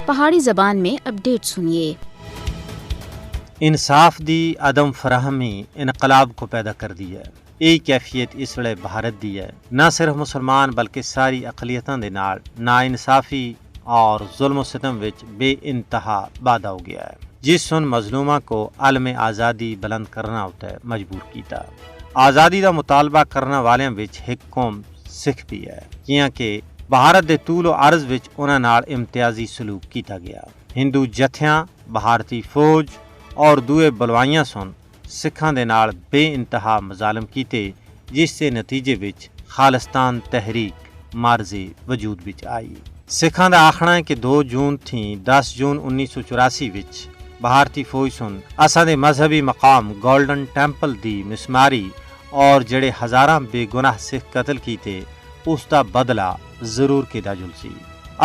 پہاڑی زبان میں اپڈیٹ سنیے۔ انصاف دی عدم فراہمی انقلاب کو پیدا کر دی ہے۔ یہ کیفیت اس ویلے بھارت دی ہے۔ نہ صرف مسلمان بلکہ ساری اقلیتاں دے نال نا انصافی اور ظلم و ستم وچ بے انتہا بادہ ہو گیا ہے، جس سن مظلومہ کو عالم آزادی بلند کرنا ہوتا ہے مجبور کیتا۔ آزادی دا مطالبہ کرنا والیاں وچ ایک قوم سکھ بھی ہے، کیاں کہ بھارت دے طول و عرض وچ انہاں نال امتیازی سلوک کیتا گیا۔ ہندو جتھیاں، بھارتی فوج اور دوئے بلوائیاں سن سکھاں دے نال بے انتہا مظالم کیتے، جس سے نتیجے وچ خالستان تحریک مارز وجود وچ آئی۔ سکھاں دا آخنا ہے کہ 2 جون تھی 10 جون 1984 وچ بھارتی فوج سن اساں دے مذہبی مقام گولڈن ٹیمپل دی مسماری اور جڑے ہزاراں بے گناہ سکھ قتل کیتے اس دا بدلہ ضرور کیتا جلسی۔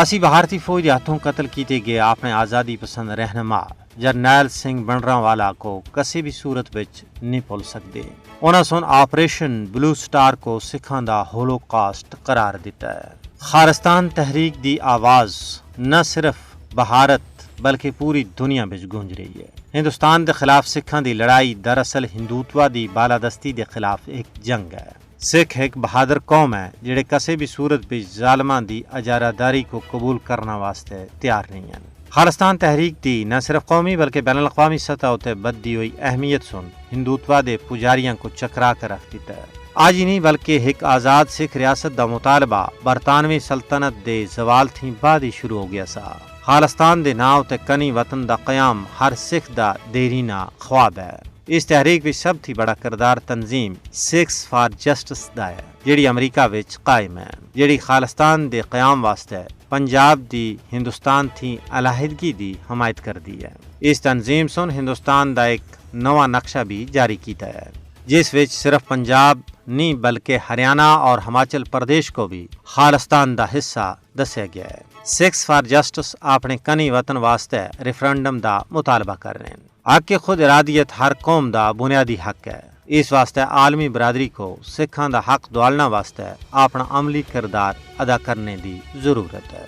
اسی بھارتی فوج دے ہاتھوں قتل کیتے گئے اپنے آزادی پسند رہنما جرنیل سنگھ بھنڈراوالا کو کسی بھی صورت وچ نہیں بھول سکتے۔ انہاں سن آپریشن بلو سٹار کو سکھاں دا ہولوکاسٹ قرار دیتا ہے۔ خالستان تحریک دی آواز نہ صرف بھارت بلکہ پوری دنیا وچ گونج رہی ہے۔ ہندوستان دے خلاف سکھاں دی لڑائی دراصل ہندوتوا دی بالادستی دے خلاف ایک جنگ ہے۔ سکھ ایک بہادر قوم ہے جڑے کسی بھی صورت وچ ظالماں دی اجارہ داری کو قبول کرنا واسطے تیار نہیں ہیں۔ خالستان تحریک دی نہ صرف قومی بلکہ بین الاقوامی سطح تے بدی ہوئی اہمیت سن ہندوتوا دے پجاریاں کو چکرا کر رکھ دیتا ہے۔ آج ہی نہیں بلکہ ایک آزاد سکھ ریاست دا مطالبہ برطانوی سلطنت دے زوال تھی بعد ہی شروع ہو گیا سا۔ خالستان دے ناؤ تے کنی وطن دا قیام ہر سکھ دا دیرینہ خواب ہے۔ اس تحریک وچ سب تھی بڑا کردار تنظیم سکھس فار جسٹس دا ہے، جیڑی امریکہ وچ قائم ہے، جیڑی خالستان دے قیام واسطے پنجاب دی ہندوستان تھی علیحدگی دی حمایت کر دی ہے۔ اس تنظیم سن ہندوستان دا ایک نواں نقشہ بھی جاری کیتا ہے، جس وچ صرف پنجاب نہیں بلکہ ہریانہ اور ہماچل پردیش کو بھی خالستان دا حصہ دسیا گیا ہے۔ سکھس فار جسٹس اپنے کنی وطن واسطے ریفرنڈم دا مطالبہ کر رہے ہیں۔ حق خود ارادیت ہر قوم دا بنیادی حق ہے۔ اس واسطے عالمی برادری کو سکھاں دا حق دوالنا واسطے اپنا عملی کردار ادا کرنے دی ضرورت ہے۔